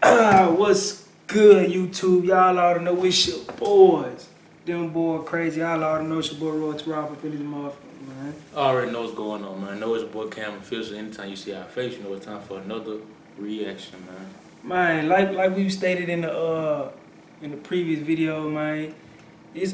What's good, YouTube? Y'all oughta know it's your boys. Them boy crazy. Y'all oughta know it's your boy Roy Rob up in this motherfucker, man. I already know what's going on, man. I know it's your boy Cam Official. Anytime you see our face, you know it's time for another reaction, man. Man, like we stated in the previous video, man. It's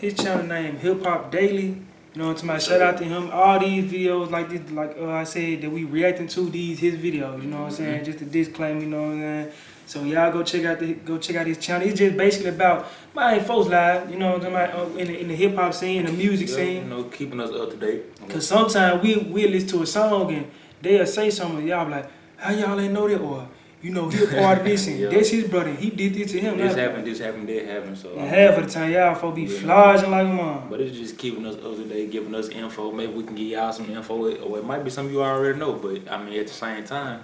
his channel name Hip Hop Daily. You know what I'm talking about? Shout out to him. All these videos like this, I said that we reacting to his videos. You know what I'm saying? Just a disclaimer. You know what I'm saying? So y'all go check out his channel. It's just basically about my folks live. You know what I'm talking about? In the hip hop scene, the music scene. You know, keeping us up to date. Cause sometimes we listen to a song and they'll say something. Y'all be like, how y'all ain't know that? Or you know, he a part of this and that's his brother. He did this to him. This happened, that happened. So and half of the time, y'all folks be flogging like a mom. But it's just keeping us up to date, giving us info. Maybe we can give y'all some info, or it might be something you already know. But I mean, at the same time,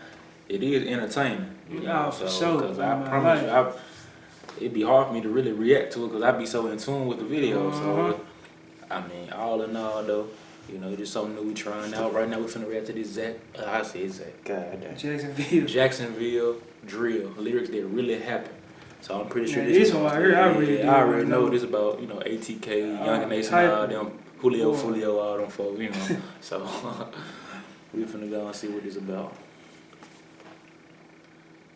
it is entertaining. Yeah, for sure. Because I promise you, it'd be hard for me to really react to it because I'd be so in tune with the video. So I mean, all in all, though. You know, just something that we trying out. Right now, we're finna react to this Jacksonville drill. Lyrics that really happened. So I'm pretty sure this one right here, I already know this about, you know, ATK, Young Nation, all them, Julio, all them folks, you know. So we finna go and see what it's about.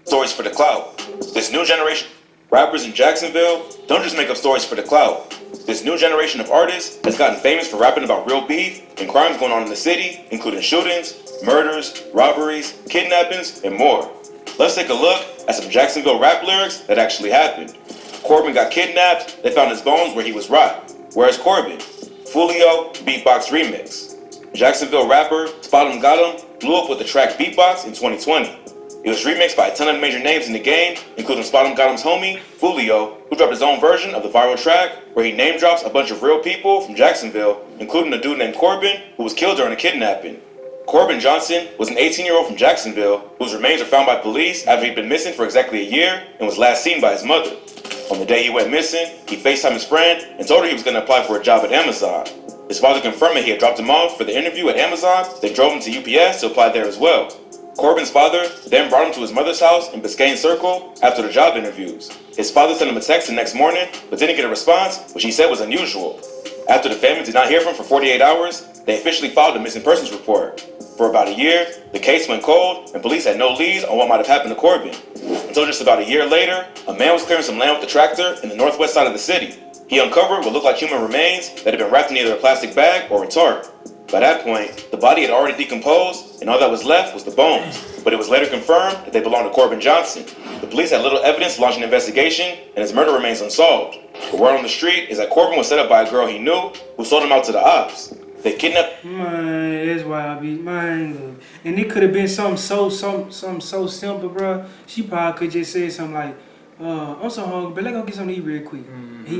Stories for the clout. This new generation rappers in Jacksonville don't just make up stories for the clout. This new generation of artists has gotten famous for rapping about real beef and crimes going on in the city, including shootings, murders, robberies, kidnappings, and more. Let's take a look at some Jacksonville rap lyrics that actually happened. Corbin got kidnapped, they found his bones where he was robbed. Where's Corbin? Fulio Beatbox Remix. Jacksonville rapper Spot 'em Got 'em blew up with the track Beatbox in 2020. It was remixed by a ton of major names in the game, including Spot 'em Got 'em's homie, Fulio, who dropped his own version of the viral track, where he name drops a bunch of real people from Jacksonville, including a dude named Corbin, who was killed during a kidnapping. Corbin Johnson was an 18-year-old from Jacksonville, whose remains were found by police after he'd been missing for exactly a year and was last seen by his mother. On the day he went missing, he FaceTimed his friend and told her he was going to apply for a job at Amazon. His father confirmed that he had dropped him off for the interview at Amazon, then drove him to UPS to apply there as well. Corbin's father then brought him to his mother's house in Biscayne Circle after the job interviews. His father sent him a text the next morning, but didn't get a response, which he said was unusual. After the family did not hear from him for 48 hours, they officially filed a missing persons report. For about a year, the case went cold, and police had no leads on what might have happened to Corbin. Until just about a year later, a man was clearing some land with a tractor in the northwest side of the city. He uncovered what looked like human remains that had been wrapped in either a plastic bag or a tarp. By that point, the body had already decomposed, and all that was left was the bones. But it was later confirmed that they belonged to Corbin Johnson. The police had little evidence to launch an investigation, and his murder remains unsolved. The word on the street is that Corbin was set up by a girl he knew, who sold him out to the ops. They kidnapped. Man, that's why I be man. And it could have been something so simple, bro. She probably could just say something like, I'm so hungry, but let's go get something to eat real quick.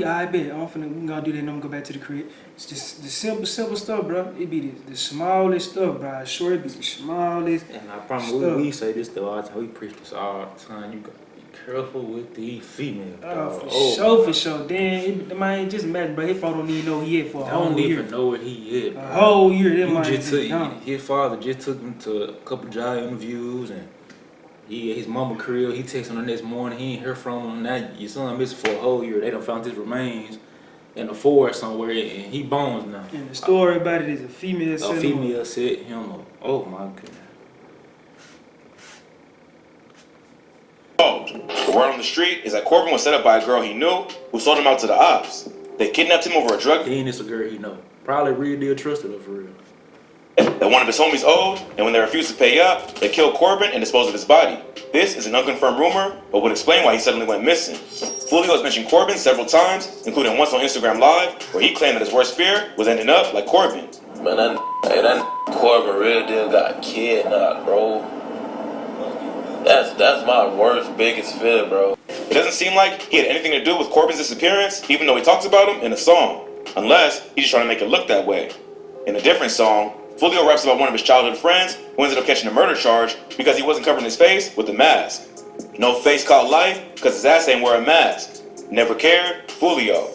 I bet. We gonna do that and I'm gonna go back to the crib. It's just the simple stuff, bro. It be the smallest stuff, bro. I sure it be the smallest. And I promise we say this though all the time. We preach this all the time. You gotta be careful with these females. For sure. Then the man just mad, bro. His father don't even know he at for a whole year. Don't even know where he is. A whole year. His father just took him to a couple job interviews and his mama crib. He texted him the next morning. He ain't heard from him. Now your son missing for a whole year. They done found his remains in the forest somewhere, and he bones now. And the story about it is a female set him up. Oh my goodness. The word on the street is that Corbin was set up by a girl he knew, who sold him out to the ops. They kidnapped him over a drug deal. It's a girl he know. Probably real deal trusted her for real. That one of his homies owed, and when they refused to pay up, they killed Corbin and disposed of his body. This is an unconfirmed rumor, but would explain why he suddenly went missing. Fulio has mentioned Corbin several times, including once on Instagram Live, where he claimed that his worst fear was ending up like Corbin. Man, that Corbin real deal got kidnapped, bro. That's my worst, biggest fear, bro. It doesn't seem like he had anything to do with Corbin's disappearance, even though he talks about him in a song. Unless he's just trying to make it look that way. In a different song, Fulio raps about one of his childhood friends who ended up catching a murder charge because he wasn't covering his face with a mask. No face caught life because his ass ain't wear a mask. Never cared, Fulio.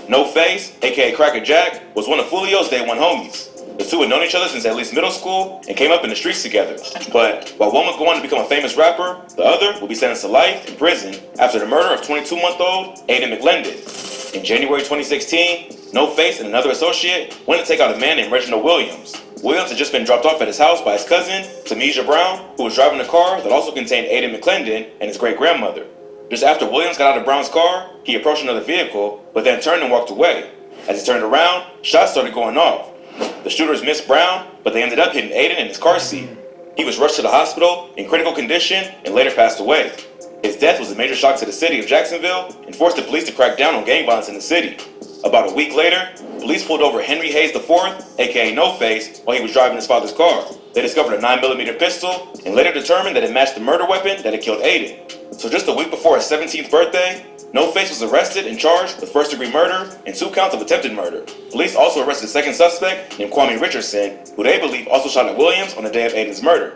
No Face, aka Cracker Jack, was one of Fulio's day one homies. The two had known each other since at least middle school and came up in the streets together. But while one would go on to become a famous rapper, the other would be sentenced to life in prison after the murder of 22-month-old Aiden McClendon. In January 2016, No Face and another associate went to take out a man named Reginald Williams. Williams had just been dropped off at his house by his cousin, Tamisia Brown, who was driving a car that also contained Aiden McClendon and his great-grandmother. Just after Williams got out of Brown's car, he approached another vehicle, but then turned and walked away. As he turned around, shots started going off. The shooters missed Brown, but they ended up hitting Aiden in his car seat. He was rushed to the hospital in critical condition and later passed away. His death was a major shock to the city of Jacksonville and forced the police to crack down on gang violence in the city. About a week later, police pulled over Henry Hayes IV, aka No Face, while he was driving his father's car. They discovered a 9mm pistol and later determined that it matched the murder weapon that had killed Aiden. So just a week before his 17th birthday, No Face was arrested and charged with first-degree murder and 2 counts of attempted murder. Police also arrested a second suspect named Kwame Richardson, who they believe also shot at Williams on the day of Aiden's murder.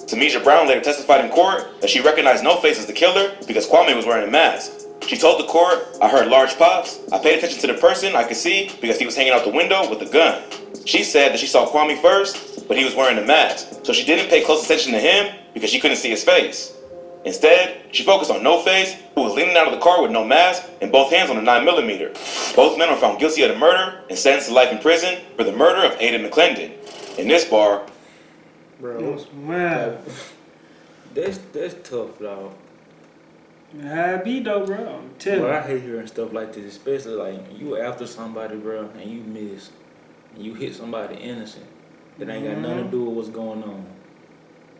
Tamisia Brown later testified in court that she recognized No Face as the killer because Kwame was wearing a mask. She told the court, "I heard large pops. I paid attention to the person I could see because he was hanging out the window with a gun." She said that she saw Kwame first, but he was wearing a mask, so she didn't pay close attention to him because she couldn't see his face. Instead, she focused on No Face, who was leaning out of the car with no mask and both hands on a 9mm. Both men were found guilty of the murder and sentenced to life in prison for the murder of Aiden McClendon. In this bar, Bro, Wow. that's tough, dog. How it be though, bro? I'm telling Bro, you. I hate hearing stuff like this, especially like you after somebody, bro, and you miss, and you hit somebody innocent that ain't got nothing to do with what's going on.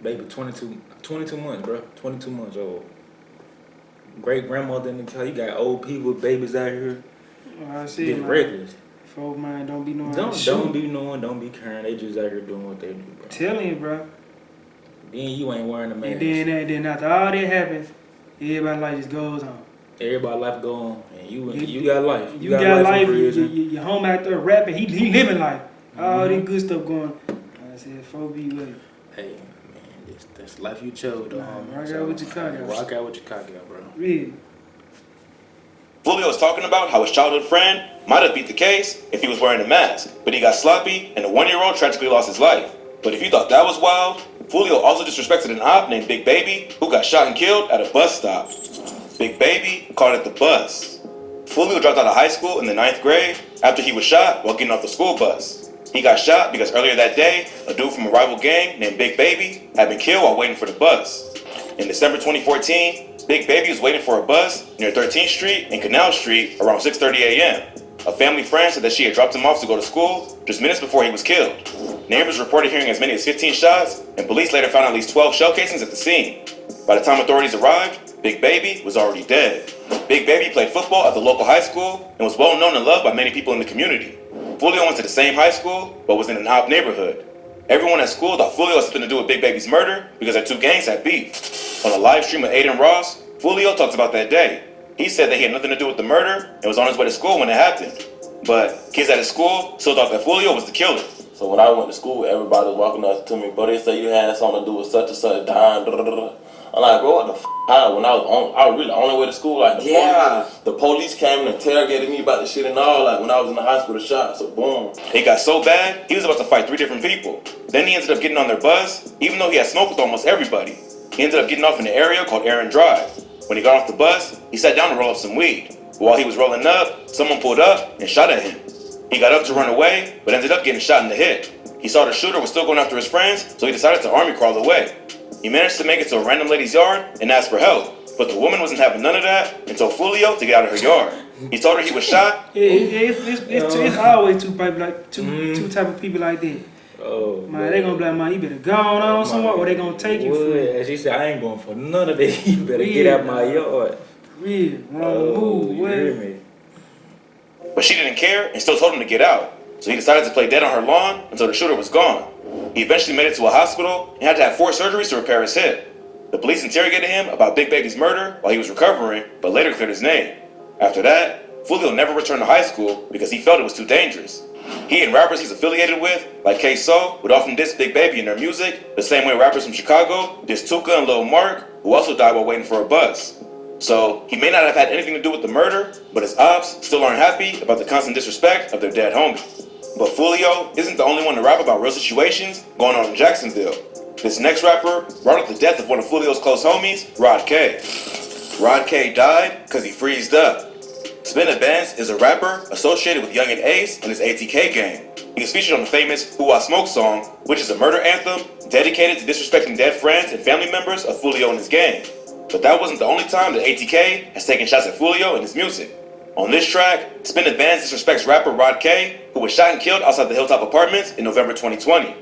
Baby, 22 months, bro. 22 months old. Great grandmother in the car. You got old people, babies out here. I see, Getting man. reckless. Folk, man, don't be knowing how to Don't shoot. be knowing, don't be caring. They just out here doing what they do, bro. Telling you, bro. Then you ain't wearing a mask. And then after all that happens, everybody's life just goes on. Everybody life go on, and you got life. You got life. in prison. Your home out there rapping. He living life. All this good stuff going. I said, folk, be with it. Hey, man, that's life you chose, though, Nah, homie. rock out with your cock out. Rock out with your cock out, bro. Really. Fulio was talking about how his childhood friend might have beat the case if he was wearing a mask, but he got sloppy and the 1-year-old tragically lost his life. But if you thought that was wild, Fulio also disrespected an op named Big Baby who got shot and killed at a bus stop. Big Baby called it the bus. Fulio dropped out of high school in the 9th grade after he was shot while getting off the school bus. He got shot because earlier that day, a dude from a rival gang named Big Baby had been killed while waiting for the bus. In December 2014, Big Baby was waiting for a bus near 13th Street and Canal Street around 6:30 a.m. A family friend said that she had dropped him off to go to school just minutes before he was killed. Neighbors reported hearing as many as 15 shots, and police later found at least 12 shell casings at the scene. By the time authorities arrived, Big Baby was already dead. Big Baby played football at the local high school and was well known and loved by many people in the community. Fulio went to the same high school, but was in an odd neighborhood. Everyone at school thought Fulio had something to do with Big Baby's murder because their two gangs had beef. On a live stream with Aiden Ross, Fulio talked about that day. He said that he had nothing to do with the murder and was on his way to school when it happened. But kids at his school still thought that Fulio was the killer. So when I went to school, everybody was walking up to me, bro. They say you had something to do with such and such dying. I'm like, bro, what the f? When I was really on the way to school, like the police came and interrogated me about the shit and all. Like when I was in the hospital shot, so boom. It got so bad, he was about to fight 3 different people. Then he ended up getting on their bus, even though he had smoked with almost everybody. He ended up getting off in an area called Aaron Drive. When he got off the bus, he sat down to roll up some weed. But while he was rolling up, someone pulled up and shot at him. He got up to run away, but ended up getting shot in the head. He saw the shooter was still going after his friends, so he decided to army crawl away. He managed to make it to a random lady's yard and asked for help, but the woman wasn't having none of that and told Fulio to get out of her yard. He told her he was shot. It's always two type of people like that. Oh, Man, they gonna be like, man, you better go on somewhere, or they gonna take you for it. And she said, I ain't going for none of that. You better get out my yard. Real, wrong move, you hear well. me? But she didn't care and still told him to get out. So he decided to play dead on her lawn until the shooter was gone. He eventually made it to a hospital and had to have 4 surgeries to repair his hip. The police interrogated him about Big Baby's murder while he was recovering, but later cleared his name. After that, Fulio never returned to high school because he felt it was too dangerous. He and rappers he's affiliated with, like K-So, would often diss Big Baby in their music, the same way rappers from Chicago diss Tuka and Lil Mark, who also died while waiting for a bus. So, he may not have had anything to do with the murder, but his ops still aren't happy about the constant disrespect of their dead homie. But Fulio isn't the only one to rap about real situations going on in Jacksonville. This next rapper brought up the death of one of Fulio's close homies, Rod K. Rod K died because he freezed up. Spinna Benz is a rapper associated with Young and Ace and his ATK gang. He was featured on the famous Who I Smoke song, which is a murder anthem dedicated to disrespecting dead friends and family members of Fulio and his gang. But that wasn't the only time that ATK has taken shots at Fulio and his music. On this track, Spinna Benz disrespects rapper Rod K, who was shot and killed outside the Hilltop Apartments in November 2020.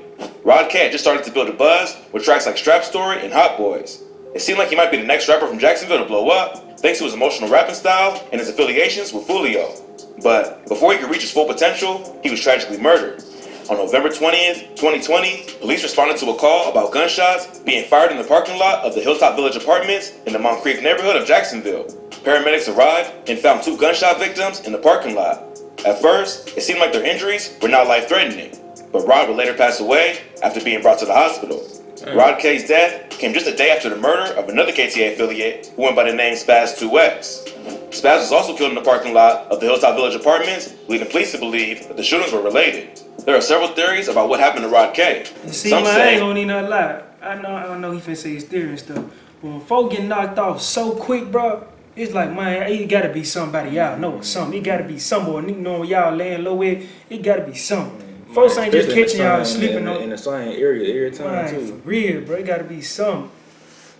Rod K had just started to build a buzz with tracks like Strap Story and Hot Boys. It seemed like he might be the next rapper from Jacksonville to blow up, thanks to his emotional rapping style and his affiliations with Fulio. But before he could reach his full potential, he was tragically murdered. On November 20th, 2020, police responded to a call about gunshots being fired in the parking lot of the Hilltop Village Apartments in the Mount Creek neighborhood of Jacksonville. Paramedics arrived and found 2 gunshot victims in the parking lot. At first, it seemed like their injuries were not life-threatening, but Rod would later pass away after being brought to the hospital. Rod K's death came just a day after the murder of another KTA affiliate who went by the name Spaz 2X. Spaz was also killed in the parking lot of the Hilltop Village Apartments, leading police to believe that the shootings were related. There are several theories about what happened to Rod K. See, man, I ain't gonna need no lie. I know he finna say his theory and stuff. But when folk get knocked off so quick, bro, it's like, man, it gotta be somebody y'all know or something. It gotta be somebody, you know, y'all laying low with. It gotta be something. Folks ain't just catching y'all sleeping on in the same area every time, man, too. For real, bro. It gotta be something.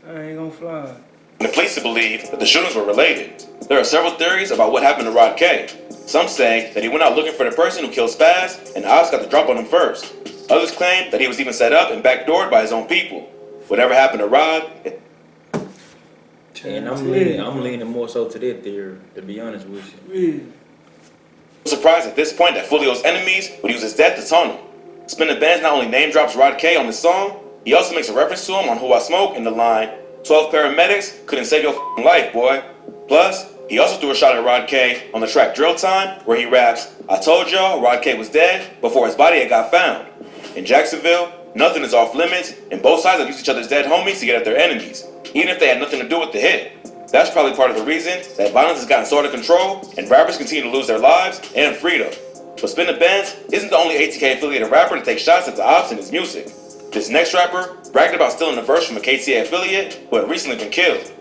I ain't gonna fly. The police believe that the shootings were related. There are several theories about what happened to Rod K. Some say that he went out looking for the person who killed Spaz, and the ops got the drop on him first. Others claim that he was even set up and backdoored by his own people. Whatever happened to Rod, And I'm leaning more so to that theory, to be honest with you. Real. I'm surprised at this point that Fulio's enemies would use his death to taunt him. Spinna Benz not only name drops Rod K on the song, he also makes a reference to him on Who I Smoke in the line, 12 paramedics couldn't save your life, boy. Plus, he also threw a shot at Rod K on the track Drill Time, where he raps, I told y'all Rod K was dead before his body had got found. In Jacksonville, nothing is off limits, and both sides have used each other's dead homies to get at their enemies, even if they had nothing to do with the hit. That's probably part of the reason that violence has gotten so out of control, and rappers continue to lose their lives and freedom. But Spinna Benz isn't the only ATK affiliated rapper to take shots at the ops in his music. This next rapper bragged about stealing a verse from a KTA affiliate who had recently been killed.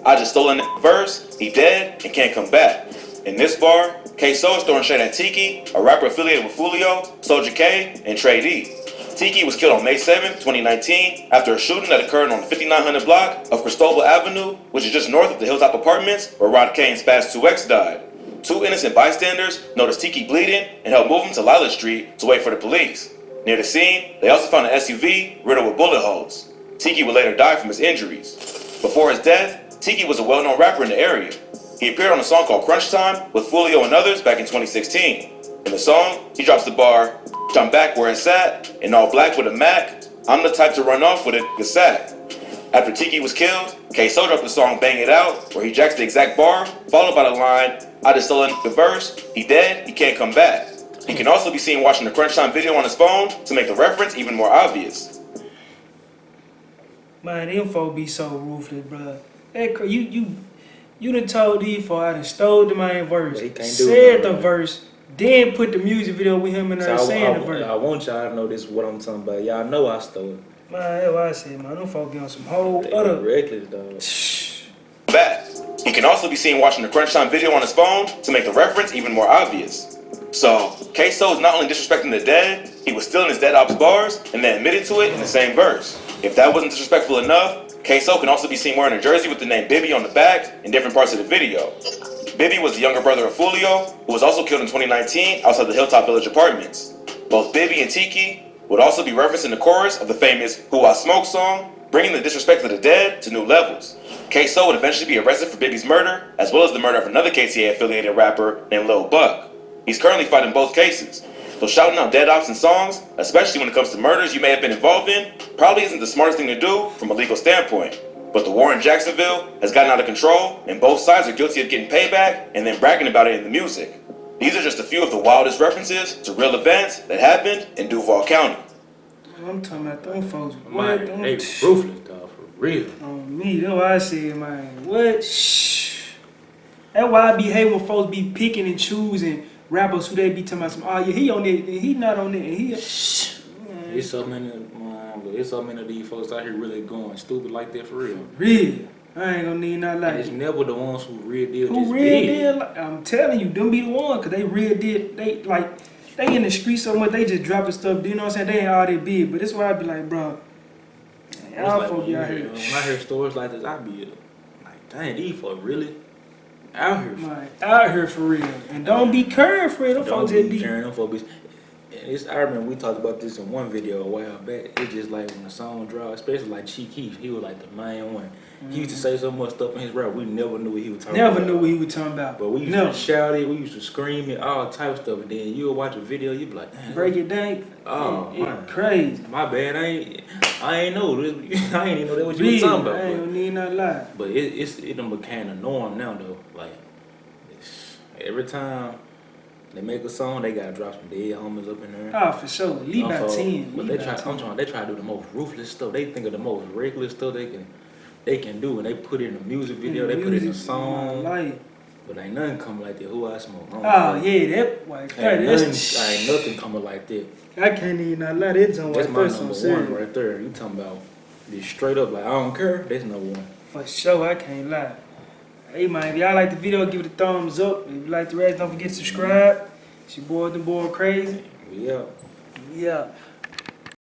I just stole a verse, he dead, and can't come back. In this bar, K-So is throwing shade at Tiki, a rapper affiliated with Fulio, Soulja K, and Trey D. Tiki was killed on May 7, 2019, after a shooting that occurred on the 5900 block of Cristobal Avenue, which is just north of the Hilltop Apartments, where Rod K and Spaz 2X died. 2 innocent bystanders noticed Tiki bleeding and helped move him to Lila Street to wait for the police. Near the scene, they also found an SUV riddled with bullet holes. Tiki would later die from his injuries. Before his death, Tiki was a well-known rapper in the area. He appeared on a song called Crunch Time with Fulio and others back in 2016. In the song, he drops the bar, I'm back where it's at, in all black with a Mac, I'm the type to run off with a sack. After Tiki was killed, K-So dropped the song Bang It Out, where he jacks the exact bar, followed by the line, I just stole the verse, he dead, he can't come back. He can also be seen watching the Crunch Time video on his phone to make the reference even more obvious. Man, them folk be so ruthless, bro. You done told these folk I done stole the main verse, said the verse, then put the music video with him in there saying the verse. I want y'all to know this is what I'm talking about. Y'all know I stole it. Man, that's what I said, man. Them folk be on some whole They other. reckless, dog. Back. He can also be seen watching the Crunch Time video on his phone to make the reference even more obvious. So, K-So is not only disrespecting the dead, he was stealing his dead ops bars and then admitted to it in the same verse. If that wasn't disrespectful enough, K-So can also be seen wearing a jersey with the name Bibby on the back in different parts of the video. Bibby was the younger brother of Fulio, who was also killed in 2019 outside the Hilltop Village Apartments. Both Bibby and Tiki would also be referenced in the chorus of the famous Who I Smoke song, bringing the disrespect of the dead to new levels. K-So would eventually be arrested for Bibby's murder, as well as the murder of another KTA-affiliated rapper named Lil Buck. He's currently fighting both cases. So shouting out dead ops in songs, especially when it comes to murders you may have been involved in, probably isn't the smartest thing to do from a legal standpoint. But the war in Jacksonville has gotten out of control, and both sides are guilty of getting payback and then bragging about it in the music. These are just a few of the wildest references to real events that happened in Duval County. I'm talking about them folks. Man, they ruthless, dog, for real. On me, that's what I said, man. What? Shh. That's why I be hating when folks be picking and choosing rappers who they be talking about some, oh yeah, he on it, and he not on it, and he. It's so many, it's so many of these folks out here really going stupid like that for real. Real. I ain't gonna need not like It's it. never the ones who real deal. Who just real big. deal? I'm telling you, them be the one, cause they real deal. They like, they in the street so much, they just dropping stuff. You know what I'm saying? They ain't all that big, but this why I be like, bro, y'all Like, folk when out here. I hear stories like this, I be like, dang, these folks really out here. Like, out here for real. And don't be curved for real. Them Don't folks just be be. carrying them folks. I remember we talked about this in one video a while back. It's just like when the song dropped, especially like Chief Keef, he was like the main one. He used to say so much stuff in his rap, we never knew what he was talking about. Never knew what he was talking about. But we used to shout it, we used to scream it, all type of stuff. And then you'll watch a video, you be like, damn. Break it down. Oh, it man. crazy. My bad, I ain't know. I ain't even know that what you Real. was talking about. I ain't gonna need not lie. But it done became a norm now though. Like every time they make a song, they gotta drop some dead homies up in there. Oh, for sure. Leave about 10. But they try to do the most ruthless stuff. They think of the most reckless stuff they can do, and they put it in a music video. They put it in a song. But ain't nothing coming like that. Who I smoke? Oh yeah, that like Ain't nothing coming like that. I can't even not lie. That's on That's my my person. number one right there. You talking about this straight up like I don't care. That's number one. For sure, I can't lie. Hey man, if y'all like the video, give it a thumbs up. If you like the rest, don't forget to subscribe. It's your boy, the boy crazy. Yeah. Yeah.